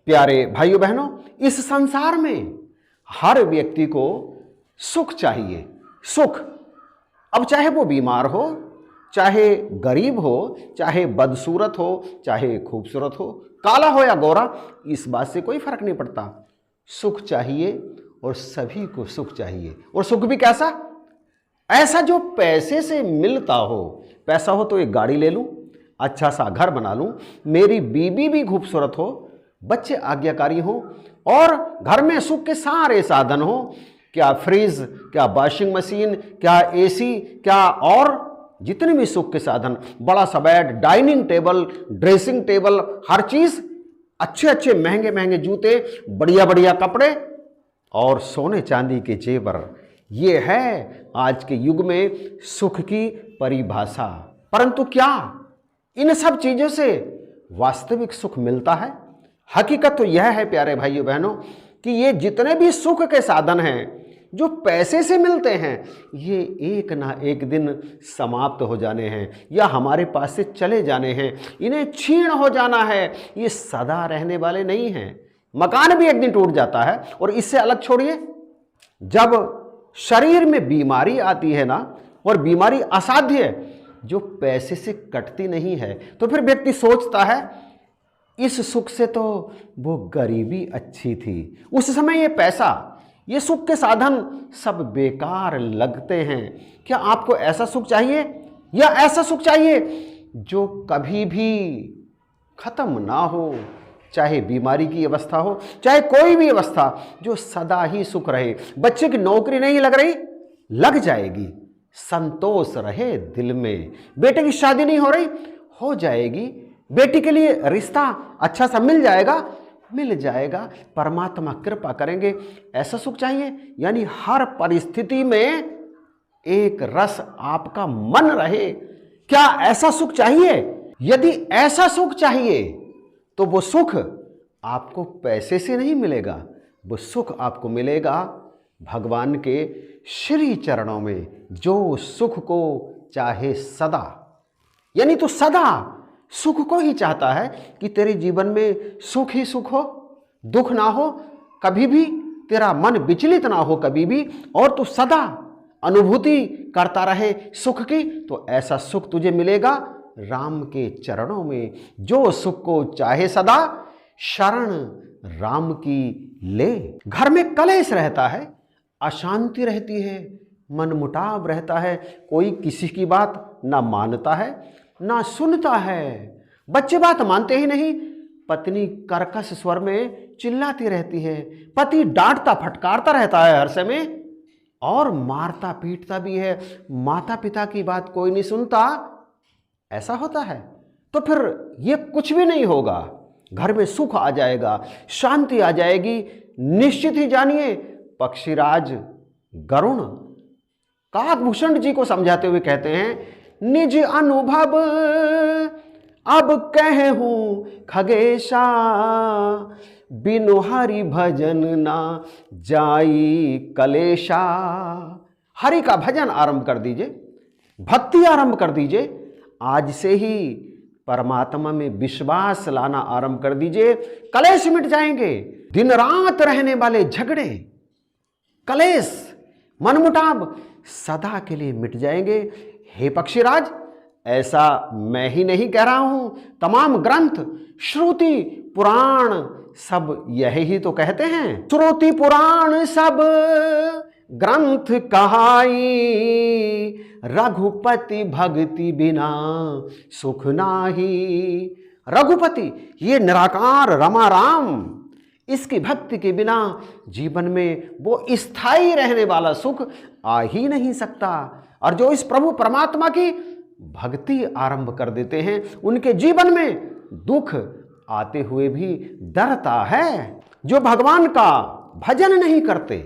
प्यारे भाइयों बहनों, इस संसार में हर व्यक्ति को सुख चाहिए। सुख, अब चाहे वो बीमार हो, चाहे गरीब हो, चाहे बदसूरत हो, चाहे खूबसूरत हो, काला हो या गोरा, इस बात से कोई फर्क नहीं पड़ता। सुख चाहिए और सभी को सुख चाहिए। और सुख भी कैसा? ऐसा जो पैसे से मिलता हो। पैसा हो तो एक गाड़ी ले लूं, अच्छा सा घर बना लूं, मेरी बीबी भी खूबसूरत हो, बच्चे आज्ञाकारी हो और घर में सुख के सारे साधन हो। क्या फ्रिज, क्या वॉशिंग मशीन, क्या एसी, क्या और जितने भी सुख के साधन, बड़ा सा bed, dining table, dressing table, हर चीज, अच्छे अच्छे महंगे महंगे जूते, बढ़िया बढ़िया कपड़े और सोने चांदी के जेवर। ये है आज के युग में सुख की परिभाषा। परंतु क्या इन सब चीजों से वास्तविक सुख मिलता है? हकीकत तो यह है प्यारे भाइयों बहनों कि ये जितने भी सुख के साधन हैं जो पैसे से मिलते हैं, ये एक ना एक दिन समाप्त हो जाने हैं या हमारे पास से चले जाने हैं। इन्हें क्षीण हो जाना है, ये सदा रहने वाले नहीं हैं। मकान भी एक दिन टूट जाता है। और इससे अलग छोड़िए, जब शरीर में बीमारी आती है ना, और बीमारी असाध्य जो पैसे से कटती नहीं है, तो फिर व्यक्ति सोचता है इस सुख से तो वो गरीबी अच्छी थी। उस समय ये पैसा, ये सुख के साधन सब बेकार लगते हैं। क्या आपको ऐसा सुख चाहिए या ऐसा सुख चाहिए जो कभी भी खत्म ना हो? चाहे बीमारी की अवस्था हो, चाहे कोई भी अवस्था, जो सदा ही सुख रहे। बच्चे की नौकरी नहीं लग रही, लग जाएगी, संतोष रहे दिल में। बेटे की शादी नहीं हो रही, हो जाएगी। बेटी के लिए रिश्ता अच्छा सा मिल जाएगा, मिल जाएगा। परमात्मा कृपा करेंगे। ऐसा सुख चाहिए, यानी हर परिस्थिति में एक रस आपका मन रहे। क्या ऐसा सुख चाहिए? यदि ऐसा सुख चाहिए तो वो सुख आपको पैसे से नहीं मिलेगा, वो सुख आपको मिलेगा भगवान के श्री चरणों में, जो सुख को चाहे सदा। यानी तो सदा सुख को ही चाहता है कि तेरे जीवन में सुख ही सुख हो, दुख ना हो, कभी भी तेरा मन विचलित ना हो कभी भी, और तू सदा अनुभूति करता रहे सुख की। तो ऐसा सुख तुझे मिलेगा राम के चरणों में। जो सुख को चाहे सदा, शरण राम की ले। घर में कलेश रहता है, अशांति रहती है, मनमुटाव रहता है, कोई किसी की बात ना मानता है ना सुनता है, बच्चे बात मानते ही नहीं, पत्नी कर्कश स्वर में चिल्लाती रहती है, पति डांटता फटकारता रहता है हर समय और मारता पीटता भी है, माता पिता की बात कोई नहीं सुनता। ऐसा होता है तो फिर ये कुछ भी नहीं होगा। घर में सुख आ जाएगा, शांति आ जाएगी, निश्चित ही जानिए। पक्षीराज गरुण काकभूषण जी को समझाते हुए कहते हैं, निज अनुभव अब कहूं खगेशा, बिनु हरि भजन ना जाई कलेशा। हरि का भजन आरंभ कर दीजिए, भक्ति आरंभ कर दीजिए। आज से ही परमात्मा में विश्वास लाना आरंभ कर दीजिए, कलेश मिट जाएंगे। दिन रात रहने वाले झगड़े, कलेश, मनमुटाव सदा के लिए मिट जाएंगे। हे पक्षीराज, ऐसा मैं ही नहीं कह रहा हूं, तमाम ग्रंथ, श्रुति, पुराण सब यही ही तो कहते हैं। श्रुति पुराण सब ग्रंथ कहाई, रघुपति भक्ति बिना सुख नाही। रघुपति ये निराकार रमा राम, इसकी भक्ति के बिना जीवन में वो स्थायी रहने वाला सुख आ ही नहीं सकता। और जो इस प्रभु परमात्मा की भक्ति आरंभ कर देते हैं, उनके जीवन में दुख आते हुए भी डरता है। जो भगवान का भजन नहीं करते,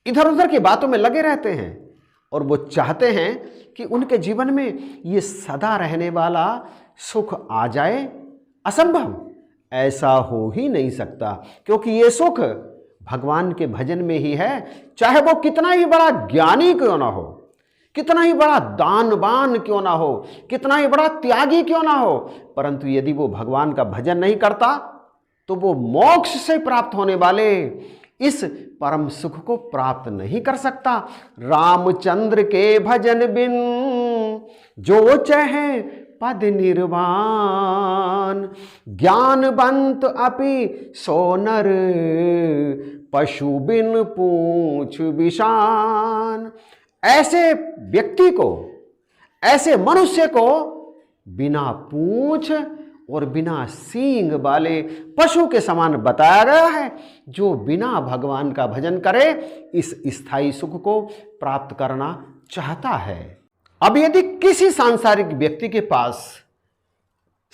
इधर उधर की बातों में लगे रहते हैं और वो चाहते हैं कि उनके जीवन में ये सदा रहने वाला सुख आ जाए, असंभव, ऐसा हो ही नहीं सकता। क्योंकि ये सुख भगवान के भजन में ही है। चाहे वो कितना ही बड़ा ज्ञानी क्यों ना हो, कितना ही बड़ा दानवान क्यों ना हो, कितना ही बड़ा त्यागी क्यों ना हो, परंतु यदि वो भगवान का भजन नहीं करता तो वो मोक्ष से प्राप्त होने वाले इस परम सुख को प्राप्त नहीं कर सकता। रामचंद्र के भजन बिन जो चाहे पद निर्वाण, ज्ञानवंत अपि सोनर पशु बिन पूछ विशान। ऐसे व्यक्ति को, ऐसे मनुष्य को बिना पूंछ और बिना सींग वाले पशु के समान बताया गया है, जो बिना भगवान का भजन करे इस स्थायी सुख को प्राप्त करना चाहता है। अब यदि किसी सांसारिक व्यक्ति के पास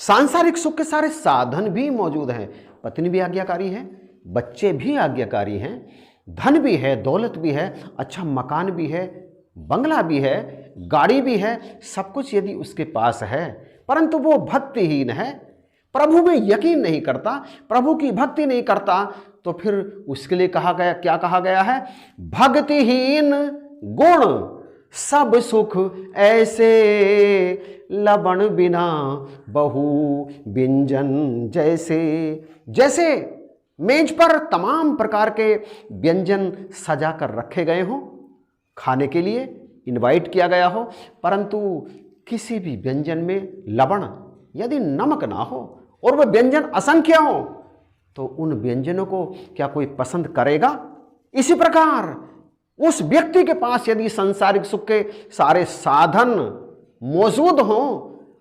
सांसारिक सुख के सारे साधन भी मौजूद हैं, पत्नी भी आज्ञाकारी है, बच्चे भी आज्ञाकारी हैं, धन भी है, दौलत भी है, अच्छा मकान भी है, बंगला भी है, गाड़ी भी है, सब कुछ यदि उसके पास है, परंतु वो भक्तिहीन है, प्रभु में यकीन नहीं करता, प्रभु की भक्ति नहीं करता, तो फिर उसके लिए कहा गया, क्या कहा गया है? भक्तिहीन गुण सब सुख ऐसे, लवण बिना बहु व्यंजन जैसे। जैसे मेज पर तमाम प्रकार के व्यंजन सजा कर रखे गए हों, खाने के लिए इनवाइट किया गया हो, परंतु किसी भी व्यंजन में लवण यदि नमक ना हो और वह व्यंजन असंख्य हो, तो उन व्यंजनों को क्या कोई पसंद करेगा? इसी प्रकार उस व्यक्ति के पास यदि सांसारिक सुख के सारे साधन मौजूद हों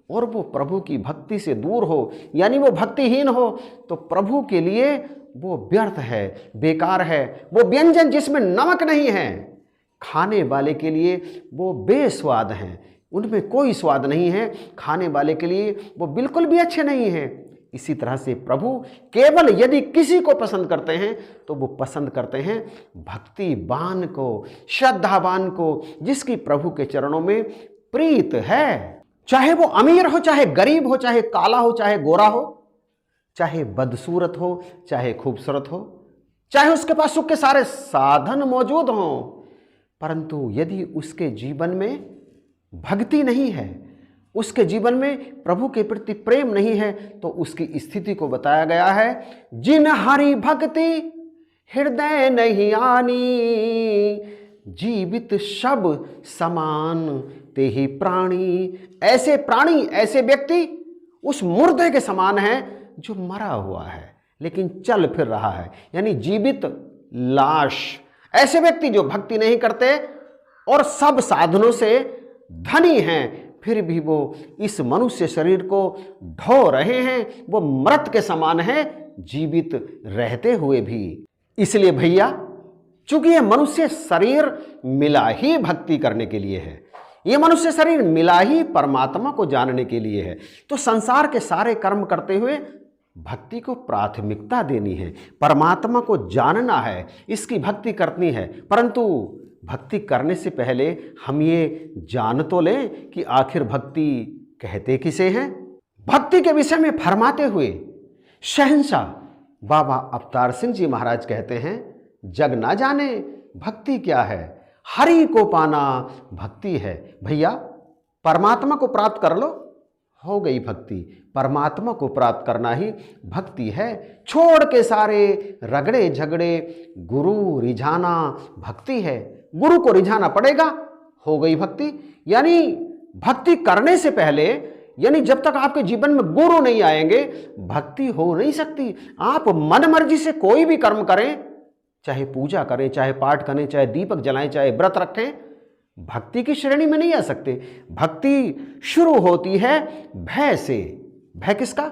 और वो प्रभु की भक्ति से दूर हो, यानी वो भक्तिहीन हो, तो प्रभु के लिए वो व्यर्थ है, बेकार है। वो व्यंजन जिसमें नमक नहीं है, खाने वाले के लिए वो बेस्वाद हैं, उनमें कोई स्वाद नहीं है, खाने वाले के लिए वो बिल्कुल भी अच्छे नहीं हैं। इसी तरह से प्रभु केवल यदि किसी को पसंद करते हैं तो वो पसंद करते हैं भक्तिवान को, श्रद्धावान को, जिसकी प्रभु के चरणों में प्रीत है। चाहे वो अमीर हो, चाहे गरीब हो, चाहे काला हो, चाहे गोरा हो, चाहे बदसूरत हो, चाहे खूबसूरत हो, चाहे उसके पास सुख के सारे साधन मौजूद हों, परंतु यदि उसके जीवन में भक्ति नहीं है, उसके जीवन में प्रभु के प्रति प्रेम नहीं है, तो उसकी स्थिति को बताया गया है, जिन हरि भक्ति हृदय नहीं आनी, जीवित शब समान ते ही प्राणी। ऐसे प्राणी, ऐसे व्यक्ति उस मुर्दे के समान है जो मरा हुआ है लेकिन चल फिर रहा है, यानी जीवित लाश। ऐसे व्यक्ति जो भक्ति नहीं करते और सब साधनों से धनी हैं, फिर भी वो इस मनुष्य शरीर को ढो रहे हैं, वो मृत के समान है जीवित रहते हुए भी। इसलिए भैया, चूंकि ये मनुष्य शरीर मिला ही भक्ति करने के लिए है, ये मनुष्य शरीर मिला ही परमात्मा को जानने के लिए है, तो संसार के सारे कर्म करते हुए भक्ति को प्राथमिकता देनी है, परमात्मा को जानना है, इसकी भक्ति करनी है। परंतु भक्ति करने से पहले हम ये जान तो लें कि आखिर भक्ति कहते किसे हैं। भक्ति के विषय में फरमाते हुए शहंशाह बाबा अवतार सिंह जी महाराज कहते हैं, जग ना जाने भक्ति क्या है, हरि को पाना भक्ति है। भैया, परमात्मा को प्राप्त कर लो, हो गई भक्ति। परमात्मा को प्राप्त करना ही भक्ति है। छोड़ के सारे रगड़े झगड़े गुरु रिझाना भक्ति है। गुरु को रिझाना पड़ेगा, हो गई भक्ति। यानी भक्ति करने से पहले, यानी जब तक आपके जीवन में गुरु नहीं आएंगे, भक्ति हो नहीं सकती। आप मन मर्जी से कोई भी कर्म करें, चाहे पूजा करें, चाहे पाठ करें, चाहे दीपक जलाएं, चाहे व्रत रखें, भक्ति की श्रेणी में नहीं आ सकते। भक्ति शुरू होती है भय से। भय किसका?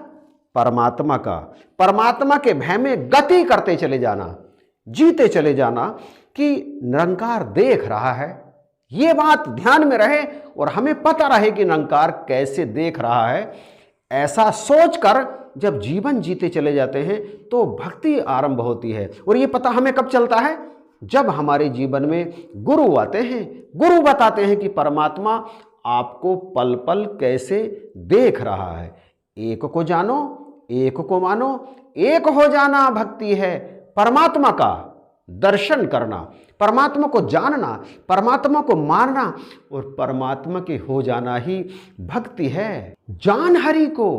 परमात्मा का। परमात्मा के भय में गति करते चले जाना, जीते चले जाना कि निरंकार देख रहा है, ये बात ध्यान में रहे और हमें पता रहे कि निरंकार कैसे देख रहा है। ऐसा सोचकर जब जीवन जीते चले जाते हैं तो भक्ति आरंभ होती है। और ये पता हमें कब चलता है? जब हमारे जीवन में गुरु आते हैं, गुरु बताते हैं कि परमात्मा आपको पल पल कैसे देख रहा है। एक को जानो, एक को मानो, एक हो जाना भक्ति है। परमात्मा का दर्शन करना, परमात्मा को जानना, परमात्मा को मानना और परमात्मा के हो जाना ही भक्ति है। जान हरि को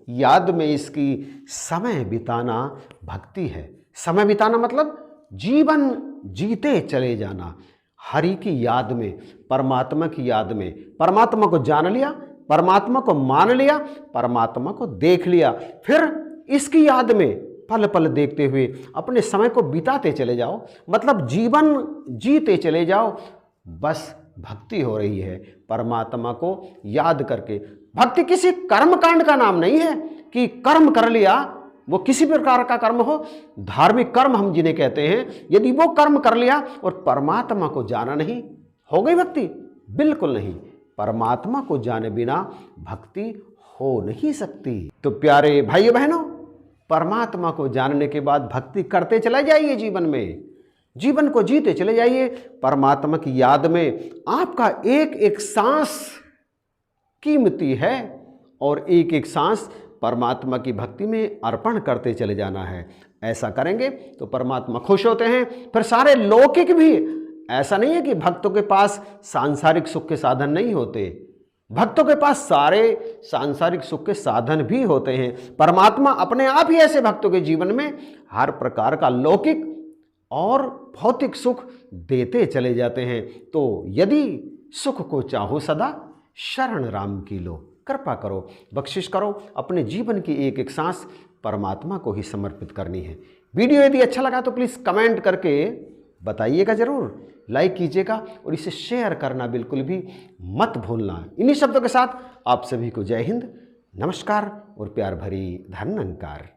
याद में इसकी समय बिताना भक्ति है। समय बिताना मतलब जीवन जीते चले जाना, हरि की याद में, परमात्मा की याद में। परमात्मा को जान लिया, परमात्मा को मान लिया, परमात्मा को देख लिया, फिर इसकी याद में पल पल देखते हुए अपने समय को बिताते चले जाओ, मतलब जीवन जीते चले जाओ। बस भक्ति हो रही है परमात्मा को याद करके। भक्ति किसी कर्म कांड का नाम नहीं है कि कर्म कर लिया, वो किसी प्रकार का कर्म हो, धार्मिक कर्म हम जिन्हें कहते हैं, यदि वो कर्म कर लिया और परमात्मा को जाना नहीं, हो गई भक्ति? बिल्कुल नहीं। परमात्मा को जाने बिना भक्ति हो नहीं सकती। तो प्यारे भाइयों बहनों, परमात्मा को जानने के बाद भक्ति करते चले जाइए जीवन में, जीवन को जीते चले जाइए परमात्मा की याद में। आपका एक एक सांस कीमती है और एक एक सांस परमात्मा की भक्ति में अर्पण करते चले जाना है। ऐसा करेंगे तो परमात्मा खुश होते हैं, फिर सारे लौकिक भी। ऐसा नहीं है कि भक्तों के पास सांसारिक सुख के साधन नहीं होते, भक्तों के पास सारे सांसारिक सुख के साधन भी होते हैं। परमात्मा अपने आप ही ऐसे भक्तों के जीवन में हर प्रकार का लौकिक और भौतिक सुख देते चले जाते हैं। तो यदि सुख को चाहो सदा, शरण राम की लो। कृपा करो, बख्शिश करो, अपने जीवन की एक एक सांस परमात्मा को ही समर्पित करनी है। वीडियो यदि अच्छा लगा तो प्लीज़ कमेंट करके बताइएगा ज़रूर, लाइक कीजिएगा और इसे शेयर करना बिल्कुल भी मत भूलना। इन्हीं शब्दों के साथ आप सभी को जय हिंद, नमस्कार और प्यार भरी धन्यवाद।